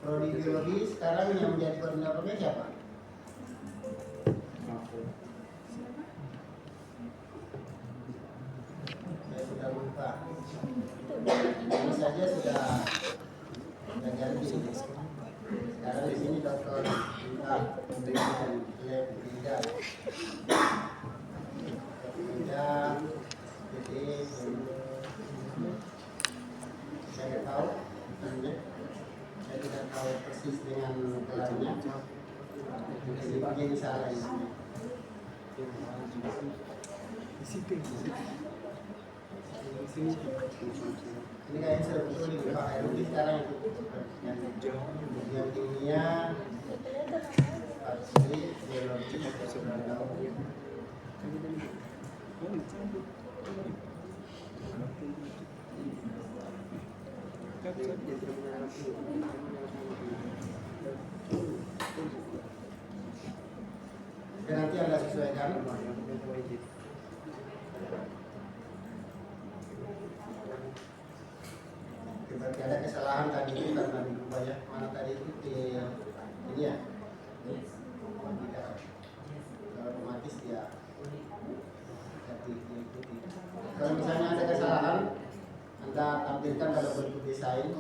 prodi biologi sekarang yang menjadi koordinatornya siapa? Saya sudah lupa. Ini saja sudah ganti. Sekarang di sini dokter lab jadi saya tidak tahu, saya tidak tahu persis dengan gelarnya. Jadi bagian salah ini. Ini kayaknya sudah betul di Pak Heru sekarang yang kimia, pasti biologi sudah tahu. Nanti Anda sesuaikan. Berarti ada kesalahan tadi itu karena dirubah ya. Mana tadi itu ini ya? Tidak. Kalau otomatis dia diikuti. Kalau misalnya ada kesalahan, Anda tampilkan dalam bentuk desain.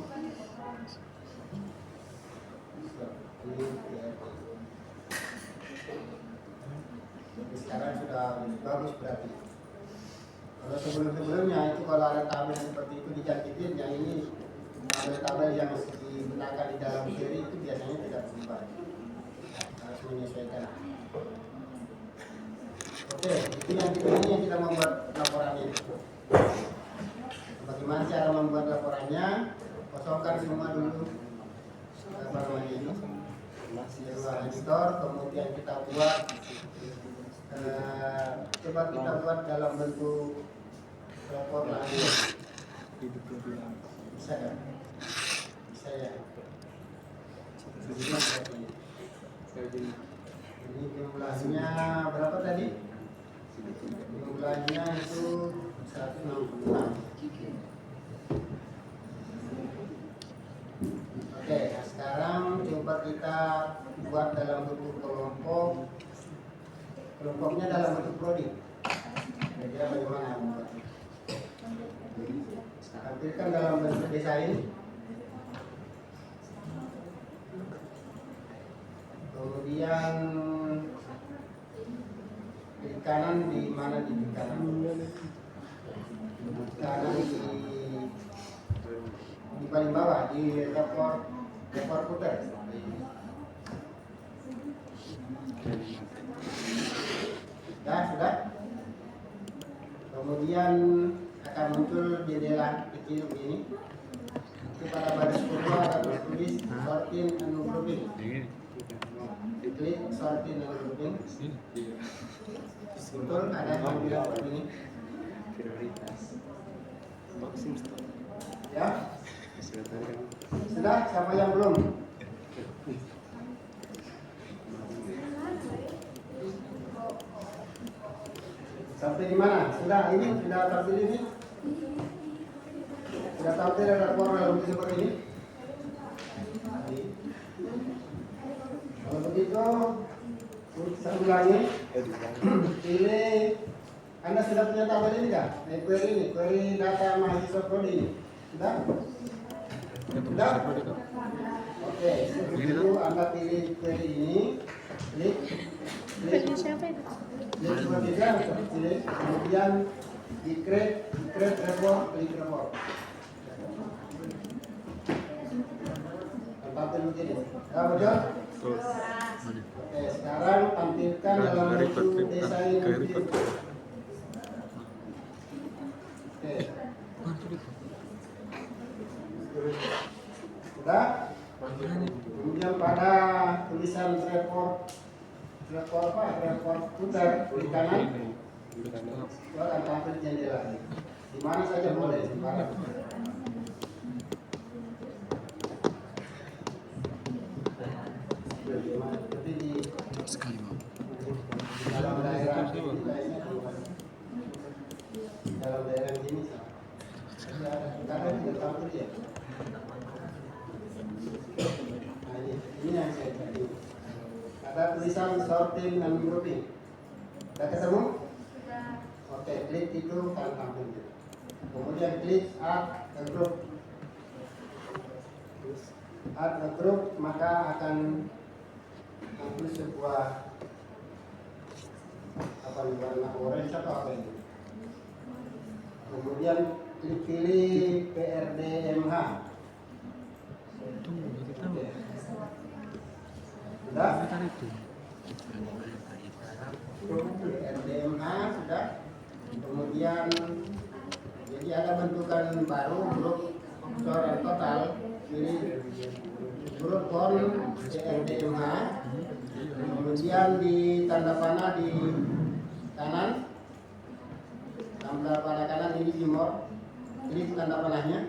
Sekarang sudah bagus berarti. Kalau sebelum-sebelumnya itu kalau ada tabel seperti itu dicantikin, yang ini tabel-tabel yang digunakan di dalam seri itu biasanya tidak berubah. Harus menyesuaikan. Oke, ini yang kita membuat laporannya. Bagaimana cara membuat laporannya? Kosongkan semua dulu apa namanya ini ruang editor, kemudian kita buat coba kita buat dalam bentuk rapor lagi. Bisa kan? Bisa ya. Ini jumlahnya berapa tadi? Jumlahnya itu 166. Oke, nah sekarang coba kita buat dalam bentuk kelompok. Kelompoknya dalam bentuk prodi. Kira-kira bagaimana membuatnya? Tampilkan dalam bentuk desain. Kemudian di kanan di mana di kanan? Di kanan di paling bawah di rapor footer. Sudah. Kemudian akan muncul jendela kecil begini. Itu pada baris kedua akan tertulis sorting and grouping. Diklik sorting and grouping. Betul, ada yang bilang seperti ini. Prioritas. Boxing stop. Ya. Sudah, siapa yang belum? Sampai di mana? Sudah ini? Sudah tampil ini? Sudah tampil rapor dalam seperti ini? Kalau begitu, saya ulangi. Pilih. Anda sudah punya tabel ini kan? Query ini, query data mahasiswa prodi ini. Sudah? Sudah? Oke, begitu Anda pilih query ini, klik. Kemudian di create report, klik report. Tampil begini. Betul? Oke, sekarang tampilkan dalam bentuk desain. Oke. Sudah? Kemudian pada tulisan report footer di kanan itu akan tampil jendela. Di mana saja boleh sekarang. Tapi di dalam daerah ini kadang tidak tampil ya. Ada tulisan sorting and grouping. Sudah ketemu? Sudah. Oke, klik itu akan tampil. Kemudian klik add a group. Add a group, maka akan muncul sebuah apa nih, warna orange atau apa ini. Kemudian klik pilih PRDMH. Tunggu, kita tahu. Sudah? Kita itu. RDMH sudah. Kemudian jadi ada bentukan baru grup coret total. Ini grup kon RDMH. Kemudian di tanda panah di kanan, tanda panah kanan ini di more. Klik tanda panahnya.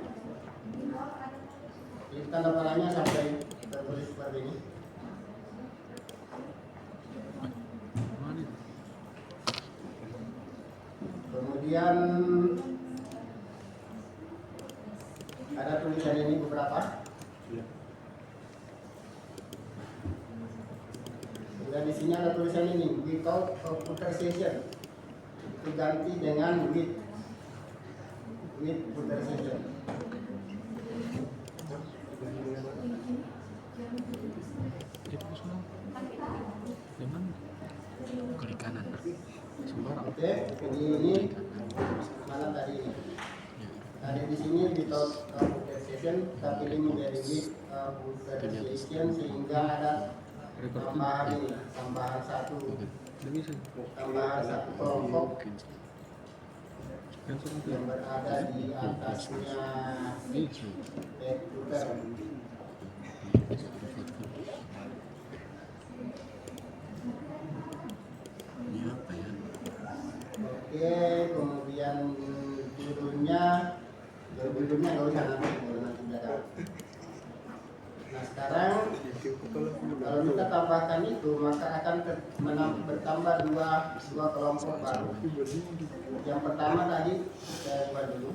Klik tanda panahnya sampai tertulis seperti ini. Kemudian ada tulisan ini beberapa. Dan di sini ada tulisan ini without computer session. Itu ganti dengan with computer session. Dengan kiri kanan. Sembarang. Oke, jadi ini mana tadi ini? Tadi di sini without computer session, tapi ini menjadi with computer session sehingga ada tambahan ini, tambahan satu kelompok yang berada di atasnya komputer. Ini apa ya? Oke, kemudian judulnya nggak usah nanti belakang. Nah sekarang kalau kita tambahkan itu maka akan bertambah dua kelompok baru. Yang pertama tadi saya buat dulu.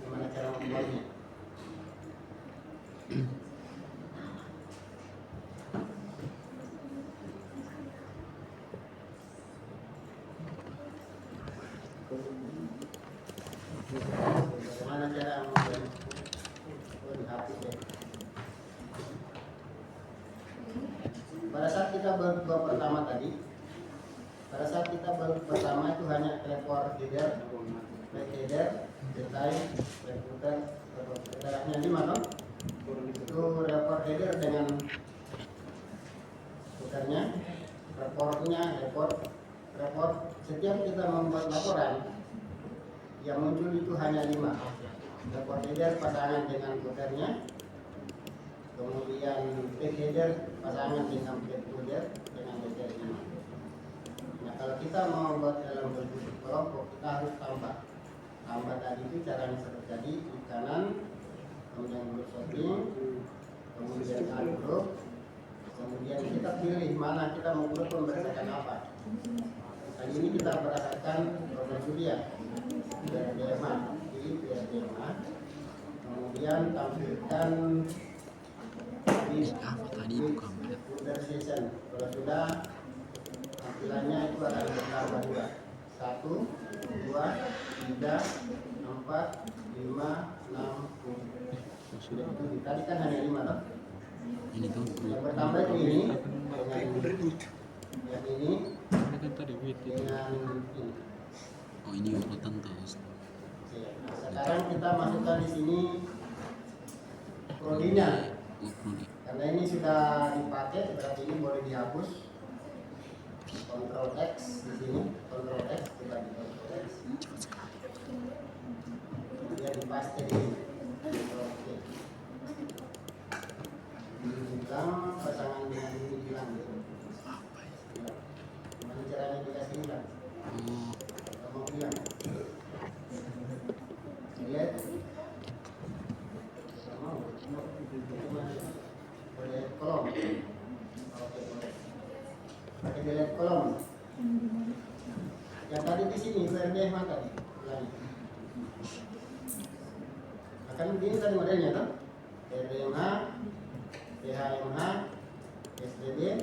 Gimana cara membuatnya? Bagaimana cara membuatnya? Oh, dihapus ya. Pada saat kita baru pertama tadi, pada saat kita baru pertama itu hanya report header, back header, detail, recruiter, hanya 5 dong. Itu report header dengan footernya, report. Setiap kita membuat laporan, yang muncul itu hanya 5. Report header pasangan dengan footernya. Kemudian back header pasangan dengan back header dengan detailnya. Nah kalau kita mau buat dalam bentuk kelompok kita harus tambah tadi itu caranya seperti tadi di kanan, kemudian group sorting, kemudian add group, kemudian kita pilih mana kita mau grup berdasarkan apa. Kali ini kita berdasarkan program studia PRDMH, pilih PRDMH, kemudian tampilkan Tadi bukan computer session. Kalau sudah tampilannya itu akan bertambah 2, 1, 2, 3, 4, 5, 6, 7. Tadi kan hanya 5 toh. ini tuh. Yang bertambah itu ini yang ini Ini kan tadi wait itu. dengan ini. Oh ini urutan terus. Oke, nah, sekarang kita masukkan di sini prodinya. Karena ini sudah dipakai, berarti ini boleh dihapus. Ctrl X di sini, Ctrl X, kita di Ctrl X. Kemudian dipaste di sini. Oke. Hilang pasangan dengan ini hilang. Gimana caranya dikasih hilang? Kamu hilang. Lihat. Delete kolom. Oke, pakai delete kolom. Yang tadi di sini PRDMH tadi, ulangi. Akan begini tadi modelnya, toh? PRDMH, PHMH, PSBB.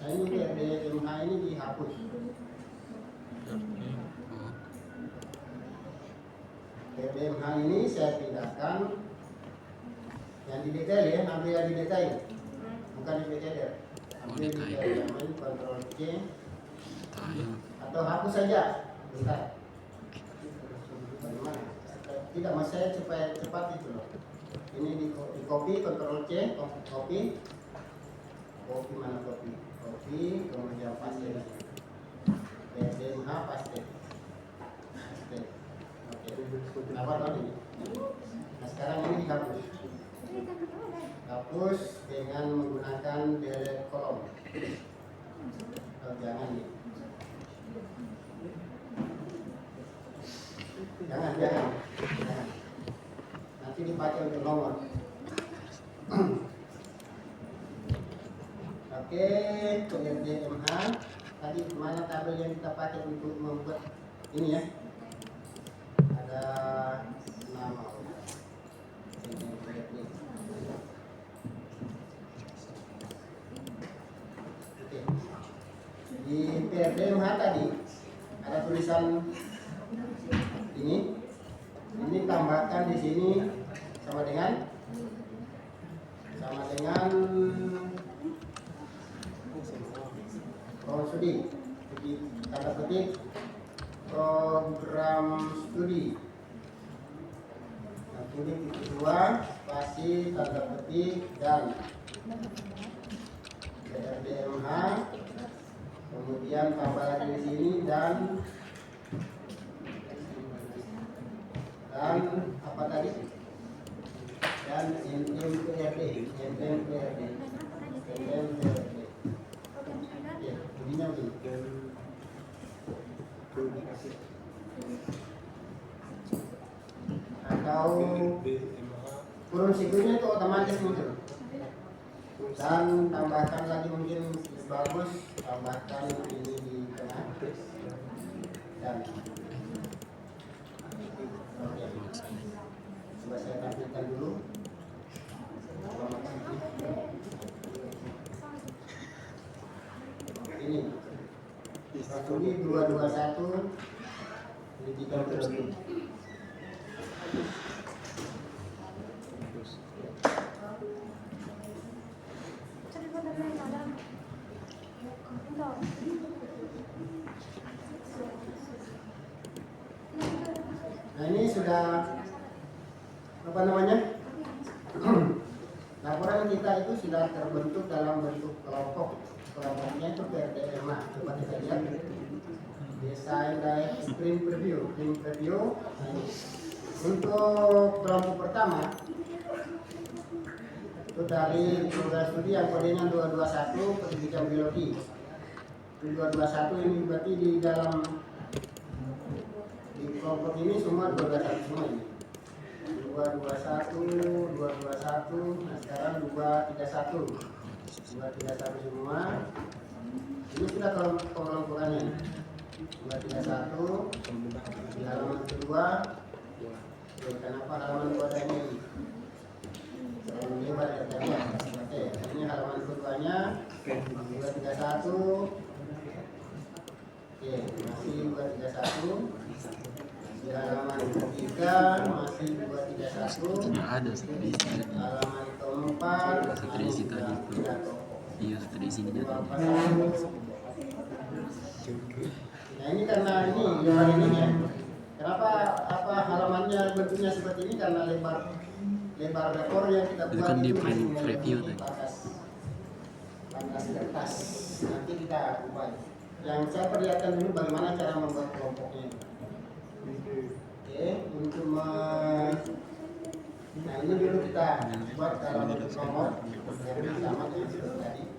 Nah ini PRDMH ini dihapus. Oh, PRDMH ini saya pindahkan yang di detail ya, ambil yang di detail, bukan di detail. Ambil di detail, namanya Ctrl C tayo. atau hapus saja. Bentar. Bagaimana? Tidak, mas saya supaya cepat itu loh. Ini di copy, Ctrl C, copy, mana copy, kemudian paste. PSDMH paste. Oke. Apa tadi? Nah sekarang ini dihapus. Hapus dengan menggunakan delete kolom. Oh, jangan nih. Jangan. Nanti dipakai untuk nomor. Oke, PRDMH. Tadi mana tabel yang kita pakai untuk membuat ini ya? Ada nama. Oke. Di PRDMH tadi ada tulisan ini tambahkan di sini sama dengan studi, tanda petik program studi. Nah, studi kedua spasi tanda petik dan PRDMH, kemudian tambah lagi di sini dan apa tadi? Dan NMPRD. Ya, bunyinya begini. Atau kurun sikunya itu otomatis muncul. Dan tambahkan lagi mungkin bagus, tambahkan ini di tengah dan oke. Coba saya tampilkan dulu. Ini studi 221 pendidikan terlebih. Nah ini sudah apa namanya? Laporan kita itu sudah terbentuk dalam bentuk kelompok. Kelompoknya itu PRDMH. Coba kita lihat. Desain dari print preview. Nah, untuk kelompok pertama itu dari program studi yang kodenya 221 pendidikan biologi. 221 ini berarti di dalam di kelompok ini semua 221 semua ini. 221, nah sekarang 231 semua. Ini sudah kelompokannya. 231 di halaman kedua. Kenapa halaman keduanya ini? Lebar ya tadi ya. Oke, ini halaman keduanya 231. Oke, masih 231. Di halaman ketiga masih 231. Tidak ada seperti sini. Halaman keempat Seperti tadi itu. Iya, seperti sini jadi. Nah ini karena ini lebar ini ya. Kenapa halamannya bentuknya seperti ini? Karena lebar rekor yang kita Itu buat kan di itu print masih preview melebihi batas kertas. Nanti kita ubah. Yang saya perlihatkan dulu bagaimana cara membuat kelompoknya. Oke, untuk nah ini dulu kita buat dalam bentuk nomor yang sama dengan seperti tadi.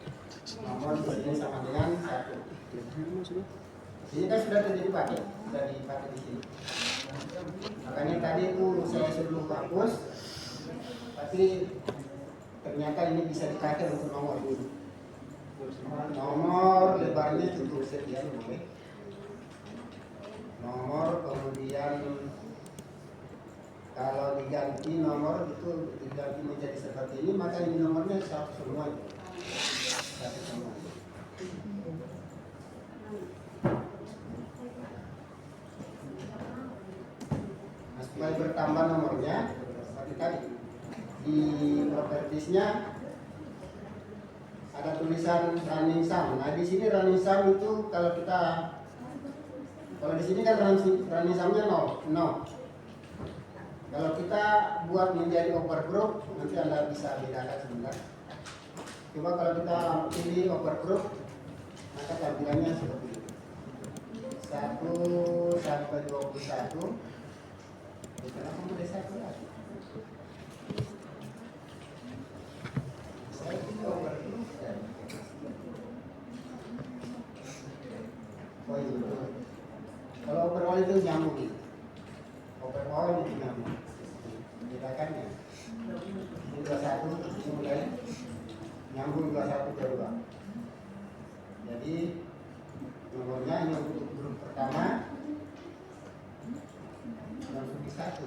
Nomor ini sama dengan 1. Ini kan sudah dipakai di sini. Makanya tadi itu saya suruh hapus, tapi ternyata ini bisa dipakai untuk nomor dulu. Nomor lebarnya cukup sekian, oke. Nomor kemudian kalau diganti nomor itu diganti menjadi seperti ini, maka ini nomornya semua itu. Satu sama. Nah, supaya bertambah nomornya, seperti tadi di propertiesnya ada tulisan running sum. Nah di sini running sum itu kalau di sini kan running sumnya 0. Kalau kita buat menjadi overgroup, nanti Anda bisa bedakan sebentar. Coba kalau kita pilih overgroup, maka tampilannya seperti ini. 1 sampai 21. Kenapa mulai 1 lagi? Saya pilih overgroup. Oh iya. Kalau overall itu nyambung. Overall itu nyambung. Bedakan ya. Ini 21 ini mulai nyambung 21 ke 2. Jadi nomornya ini untuk grup pertama langsung di 1.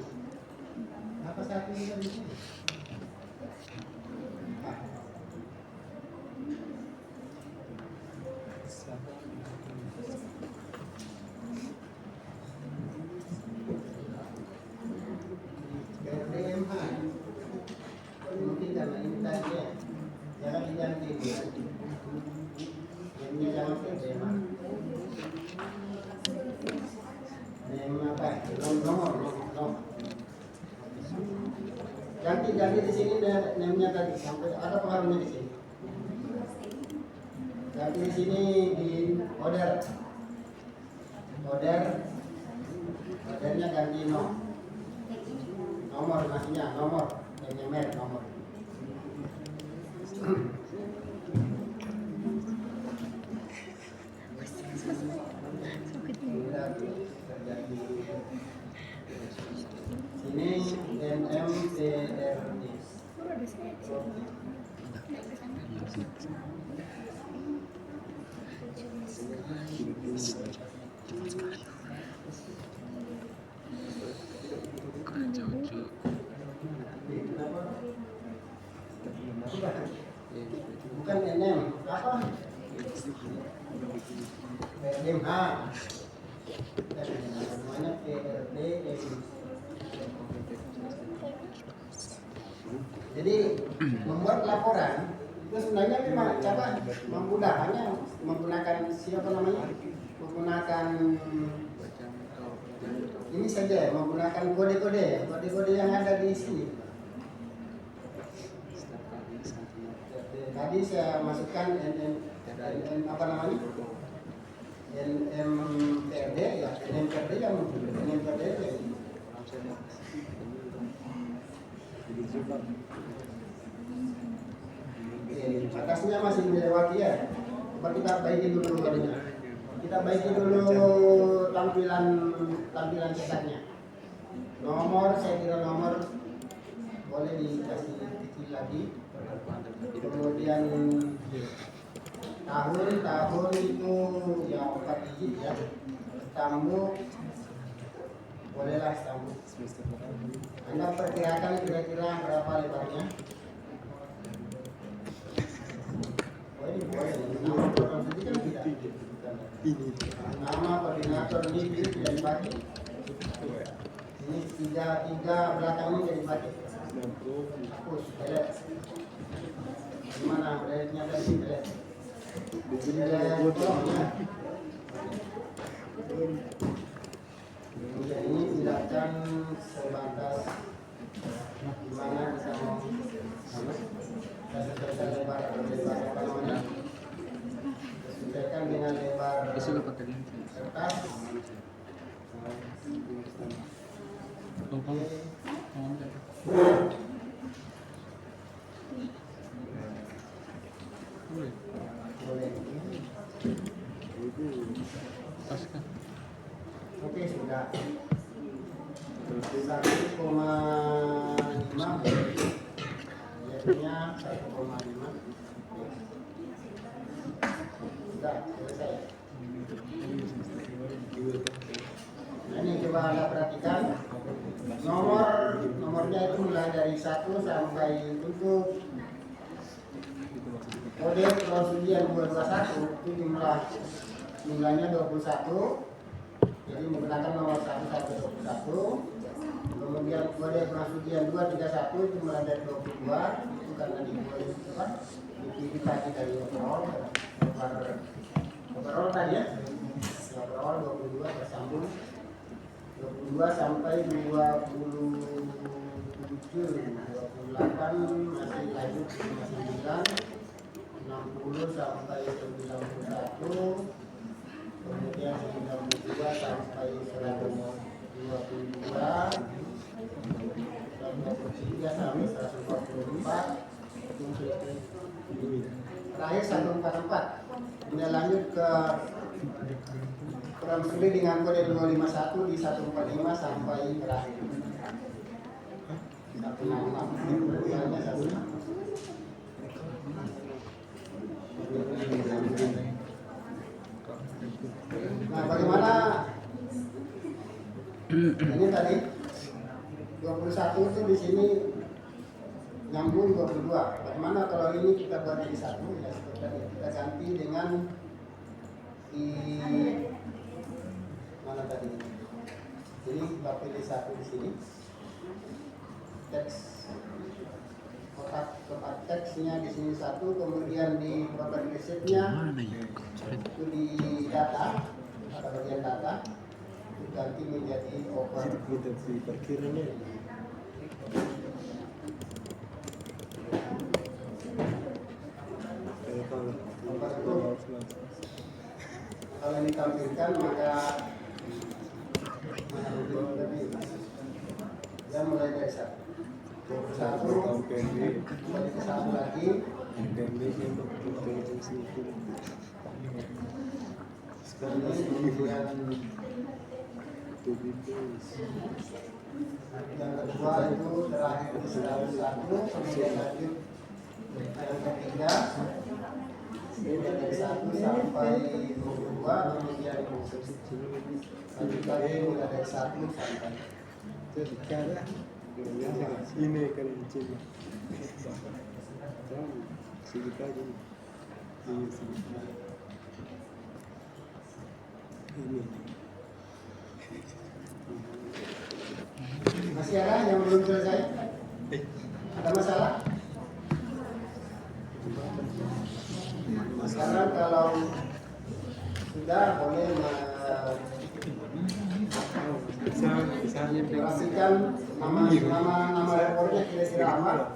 Kenapa 1 ini di sini? Mungkin karena ini tadi ya, jangan diganti dia. Ini jangan tema. Nema apa? Nomor. Ganti di sini namanya tadi sampai ada pengaruhnya di sini. Ganti di sini di ordernya ganti nomor maksudnya nomor. Nomor. Sini NMTRD. Bukan NM apa? NM namanya PRD. Jadi membuat laporan itu sebenarnya memang coba hanya menggunakan siapa namanya? Menggunakan ini saja, menggunakan kode-kode yang ada di sini. Tadi saya masukkan apa namanya? NMPRD ya, NMPRD yang NMPRD ya. Atasnya masih melewati ya. Coba kita baiki dulu tadinya. Kita baiki dulu tampilan cetaknya. Nomor, saya kira nomor boleh dikasih kecil lagi. Kemudian tahun itu yang 4 digit ya. Stambuk bolehlah stambuk. Anda perkirakan kira-kira berapa lebarnya? Oh ini boleh. Nama koordinator ini tidak dipakai. Ini tiga belakangnya jadi dipakai. Hapus, delete. Gimana delete-nya tadi delete? Ini tindakan sebatas gimana bisa sesuaikan lebar apa namanya? Sesuaikan dengan lebar kertas. Boleh. Oke sudah. 1,5 biasanya 1,5. Sudah selesai. Nah, ini coba Anda perhatikan nomornya itu mulai dari 1 sampai tutup kode persetujuan 221 itu jumlahnya 21. Jadi menggunakan nomor 1121. Kemudian kode persetujuan 231 itu mulai dari 22. Itu karena dipilih tadi dari overall tadi ya. Overall 22 bersambung 22 sampai 28 masih lanjut 59, 60 sampai 91, kemudian 92 sampai 122, 123 sampai 144, terakhir 144. Kemudian lanjut ke kurang lebih dengan kode 251 di 145 sampai berakhir 166. Nah, bagaimana ini tadi 21 itu di sini nyambung 22. Bagaimana kalau ini kita buat jadi satu ya, seperti tadi kita ganti dengan di mana tadi? Jadi kita pilih satu di sini. Teks kotak teksnya di sini satu, kemudian di property receipt-nya itu di data pada bagian data itu ganti menjadi over. Kalau ini ditampilkan maka dia mulai dari satu kembali ke satu lagi, kemudian yang kedua itu terakhir di 101, kemudian lanjut yang ketiga dari 1 sampai 22, kemudian lanjut lagi mulai dari 1 sampai ini kan cuma sedikit aja ini masih ada yang belum selesai? Ada masalah? Sekarang kalau sudah boleh memastikan nama rekornya kira-kira apa?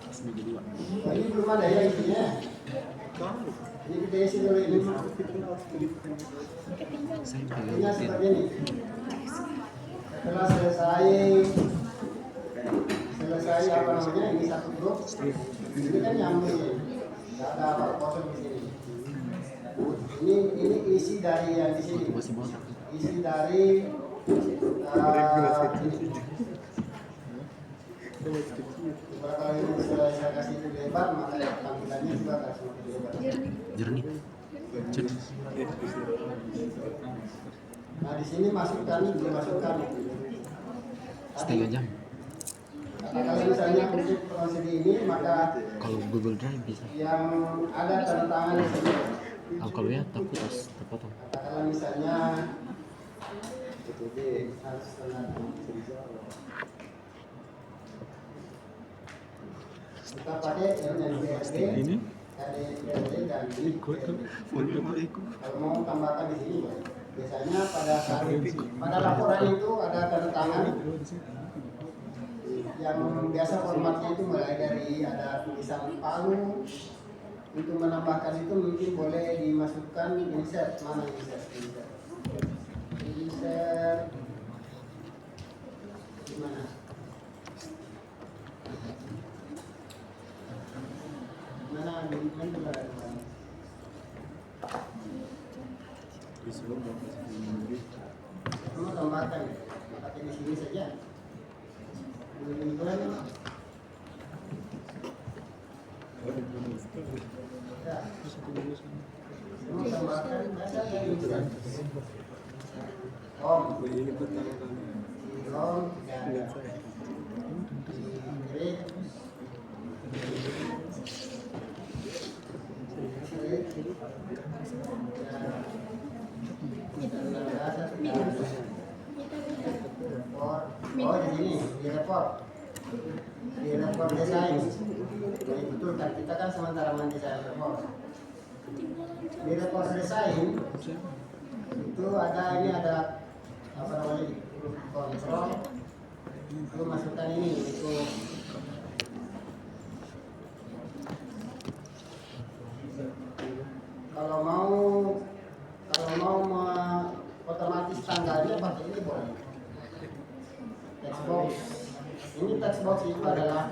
Oh, ini belum ada ya isinya. Ini kita isi dulu ini. Ini seperti ini. Setelah selesai apa namanya, ini satu grup. Ini kan nyambung, nggak ada apa kosong di sini. Ini isi dari yang di sini. Isi dari kalau ini saya kasih itu lebar, maka tampilannya juga akan semakin lebar. Jernih. Nah di sini dimasukkan Setengah jam. kalau misalnya untuk proses ini, maka Kalau Google Drive bisa. yang ada tanda tangan di sini. Kalau ya terputus, terpotong. Katakanlah misalnya harus kita pakai NNBRD, KDPRD dan kalau mau tambahkan di sini, biasanya pada laporan itu ada tanda tangan yang biasa formatnya itu mulai dari ada tulisan palu. Untuk menambahkan itu mungkin boleh dimasukkan insert. Mana insert di mana? Mana di mana? Kamu tambahkan, pakai di sini saja. Ya. Kamu tambahkan Om dan kerjakan sementara mendesain report. Di report desain itu ada apa namanya, kontrol. Lu masukkan ini itu kalau mau otomatis tanggalnya pakai ini boleh. Text box. Ini text box itu adalah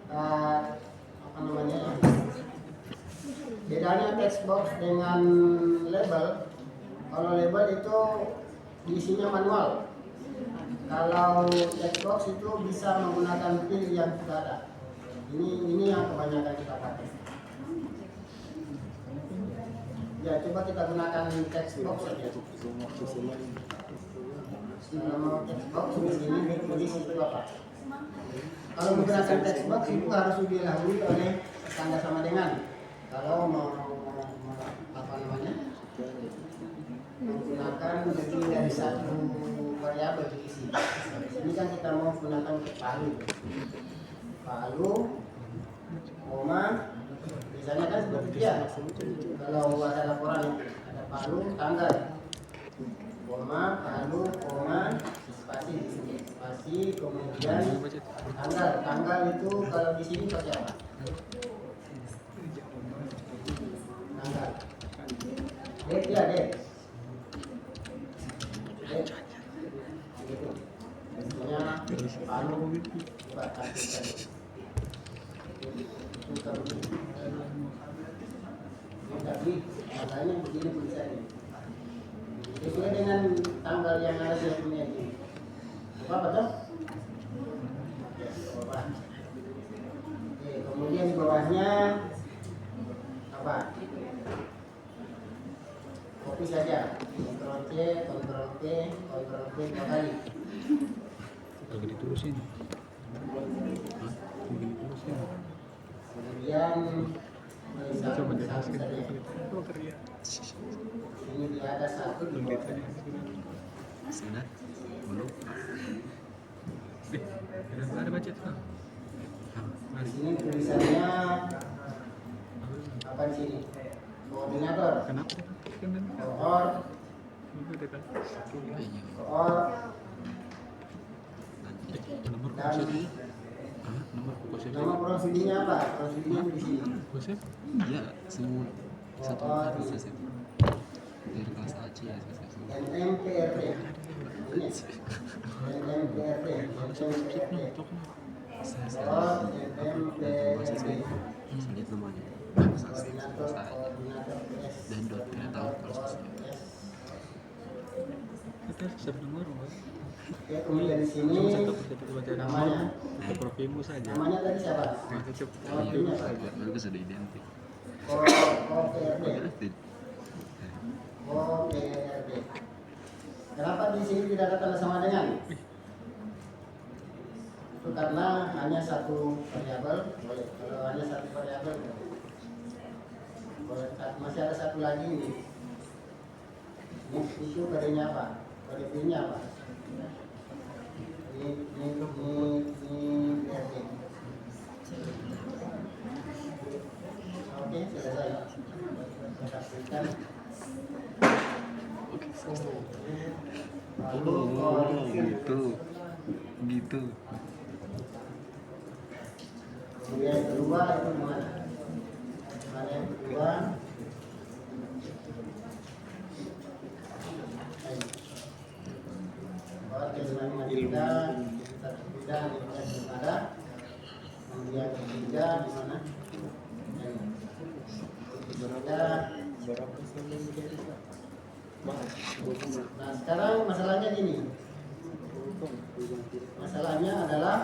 apa namanya? Bedanya text box dengan label. Kalau label itu diisinya manual. Kalau text box itu bisa menggunakan pil yang sudah ada. Ini yang kebanyakan kita pakai. Ya, coba kita gunakan text box saja. Nama text box di sini tulis itu apa? Kalau menggunakan text box itu harus dilahului oleh tanda sama dengan. Kalau mau apa namanya? Menggunakan lebih dari satu variabel diisi. Ini kan kita mau gunakan palu, koma. Misalnya kan seperti dia. Kalau ada laporan ada palu, tanggal, koma, palu, koma, spasi, kemudian tanggal itu kalau di sini pakai apa? Tanggal. Date ya date. Gitu. Biasanya palu coba tampilkan. Tapi tanggalnya begini tulisannya. Sesuai dengan tanggal yang ada di punya ini. Apa betul? Bawah. Oke, kemudian di bawahnya apa? Copy saja. Ctrl C, Ctrl V, Ctrl V dua kali. Lagi diterusin. Kemudian ini dia ada satu di bawah. Sudah? Belum? Ada baca tuh. Di sini tulisannya apa di sini? Koordinator. Kenapa? Nomor nama prosedurnya apa? Prosedurnya di sini. Konsep? Iya, semua satu hari selesai. Dari kelas A C ya selesai. NMPRD. NMPRD. Saya lihat namanya. Dan dot tidak tahu kalau selesai. Kita satu nomor, Ya, kemudian di sini namanya. Profimu saja. Namanya tadi siapa? Bagus sudah identik. OPRD. Kenapa di sini tidak ada tanda sama dengan? Itu karena hanya satu variabel. Kalau hanya satu variabel, masih ada satu lagi ini. Itu kodenya apa? Kode PIN-nya apa? Ini BRD. Oke, selesai. Saksikan. Gitu. Kemudian yang kedua itu gimana? Yang kedua keimanan kita satu bidang yang ada. Kemudian ketiga di mana? Nah, sekarang masalahnya gini. Masalahnya adalah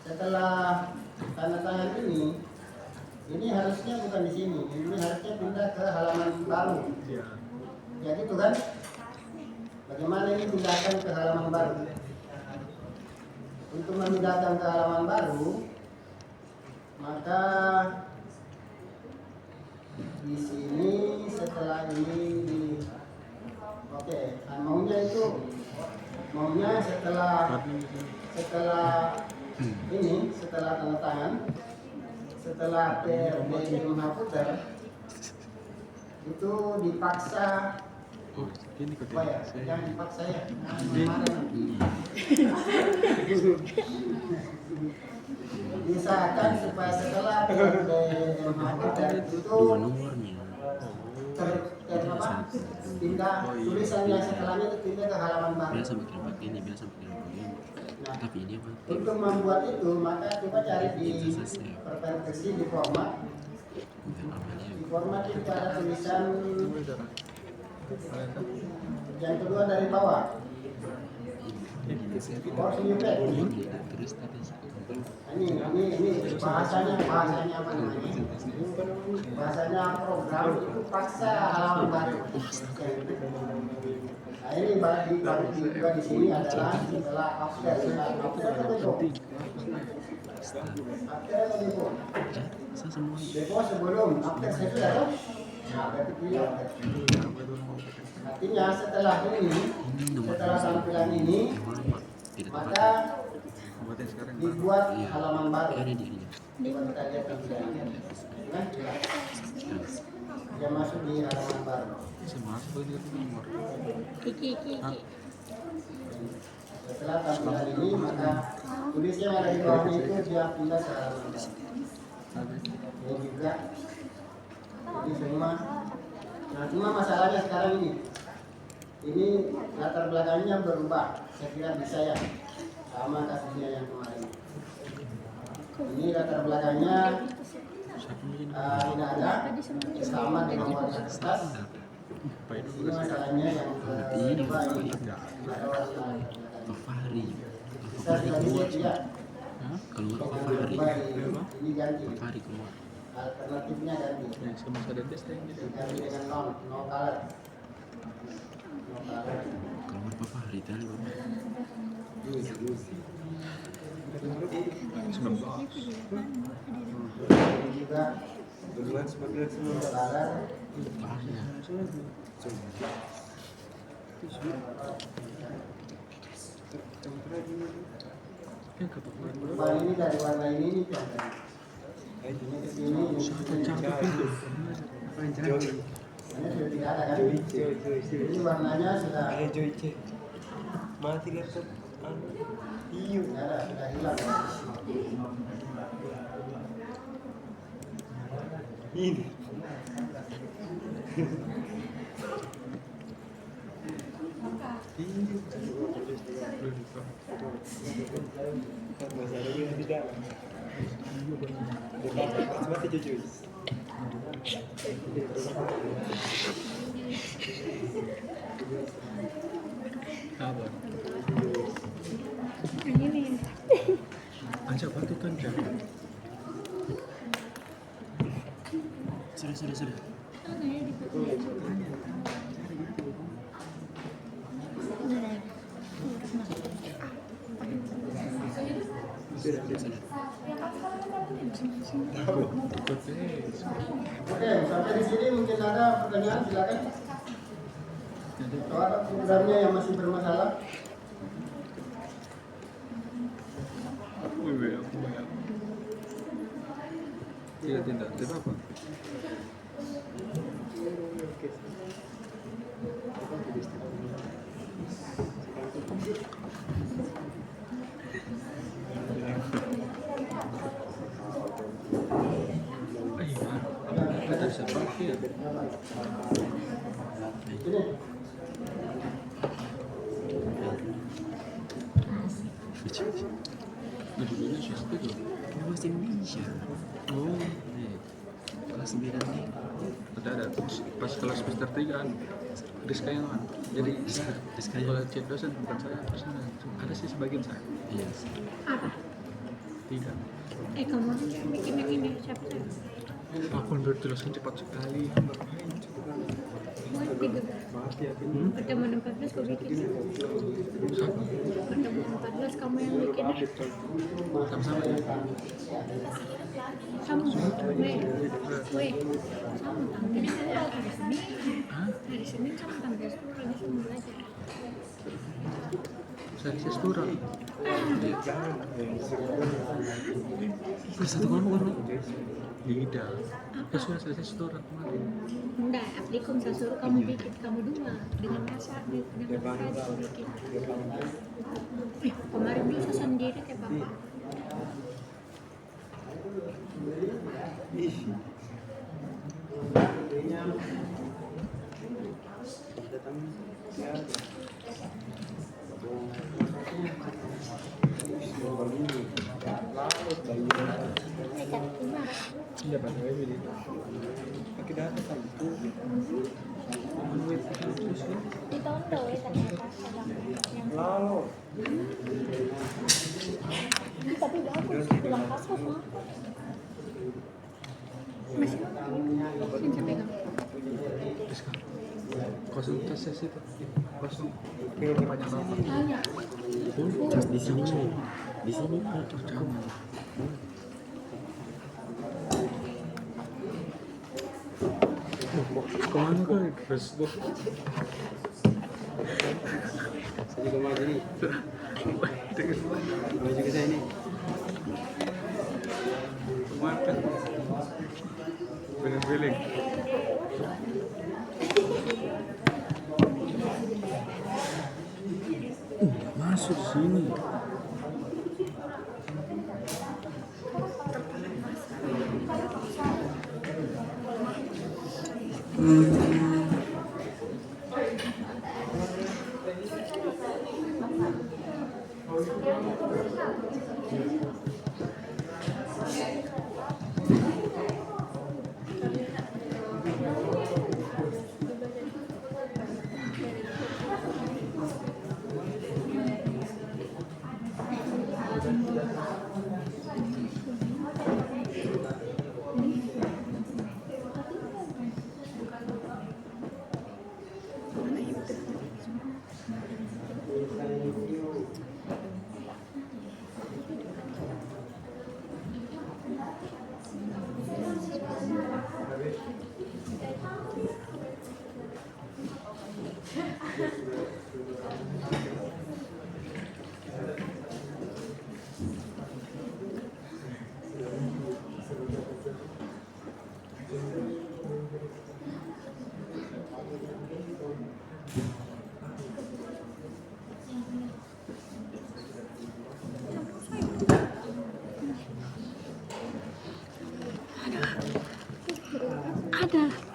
setelah tanda tangan ini harusnya bukan di sini. Ini harusnya pindah ke halaman baru. Ya gitu kan? Bagaimana ini pindahkan ke halaman baru? Untuk memindahkan ke halaman baru, maka di sini setelah ini maunya setelah tanda tangan, setelah PRD Mahaputer itu dipaksa Oh, ini kok apa ya? Yang dipaksa ya? Kemarin diusahakan supaya setelah PRD Mahaputer itu dua nomornya. pindah tulisan yang setelahnya itu pindah ke halaman baru. Biasa pakai ini, biasa pakai ini. Nah, Tapi ini apa? untuk membuat itu maka coba cari di perversi di format. Bukan namanya. Di format itu ada tulisan yang kedua dari bawah. Force new page. Ini terus tadi. Ini bahasanya apa namanya? Bahasanya program itu paksa halaman baru. Nah, ini baru juga di sini adalah setelah after itu before. After atau before? Saya semua. Before sebelum, after sesudah. Nah, berarti pilih after. Artinya setelah ini, setelah tampilan ini, maka dibuat halaman baru. Ada dia. Coba kita lihat tampilannya. Nah, dia masuk di halaman baru. Setelah tampilan ini, maka tulisnya yang ada di bawahnya itu dia pindah ke halaman baru. Ini juga. Jadi semua. Nah, cuma masalahnya sekarang ini latar belakangnya berubah. Saya kira bisa ya, sama kasusnya yang kemarin. Ini latar belakangnya tidak ada, sama dengan warna kertas. Ini masalahnya yang kedua ini ada warna. Fahri. Bisa dilihat ya. Keluar Yang Fahri. berubah ini ganti. Fahri keluar. Alternatifnya ganti. Ganti dengan no color. No color. Keluar Fahri tadi. Ini juga no color. Bahaya. Perubahan ini dari warna ini kan. Ini ke sini, ini ke sini. Ini sudah tidak ada kan? Ini warnanya sudah Mati laptop. Iyo. tidak ada, sudah hilang. Ini. Bahasa Arabnya di dalam. Mati jujur. Kabar. Ini Ajak batu kan jam. Sudah. Oke, sampai di sini mungkin ada pertanyaan, silakan. Kalau ada programnya yang masih bermasalah, Tidak apa. ini Bahasa Indonesia. Oh, kelas 9 nih. Ada pas kelas semester 3 kan diska yang kan jadi Diska kalau cek dosen bukan saya dosen ada sih sebagian saya Iya. apa? tidak Kamu bikin yang ini siapa? aku udah jelaskan cepat sekali Pertemuan 14 kau bikin. Pertemuan 14 kamu yang bikin. sama-sama ya Kamu, weh, kamu tampilnya kan hari Senin. Hari Senin kamu tampil sekolah lagi sama belajar. Saya restoran. Terus satu kamu kan? Tidak. Sesuai selesai restoran kemarin. Enggak, Applikom saya suruh kamu bikin, kamu dua dengan rasa dengan rasa aku bikin. Kemarin bisa sendiri kayak bapak. Iya, Pak. Pakai data kan itu. Di tahun doi ternyata yang Lalu. tapi bagus pulang kasus mah masih bisa pegang Kosong tas sesi itu. Kosong. Banyak Berapa? tanya Cas di sini. Di sini. Jangan. Kemana kau? Facebook. Saya juga mau jadi. Mau juga saya ini. Kemana? Beling-beling. Masuk sini.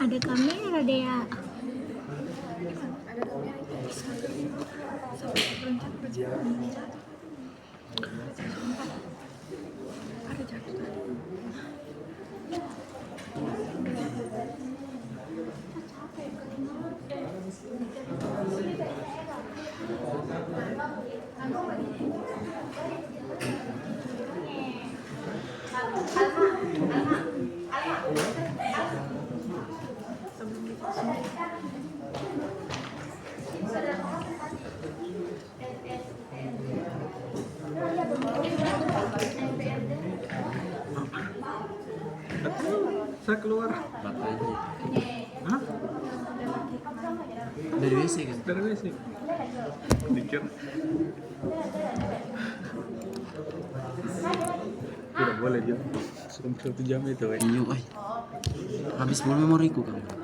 ada kamera deh ya. Saya keluar. Bapaknya. Hah? Dari WC kan? Dari WC. Dikir. Tidak boleh jam. Sampai 1 jam itu. Iyo, ay. Habis full memoriku kan.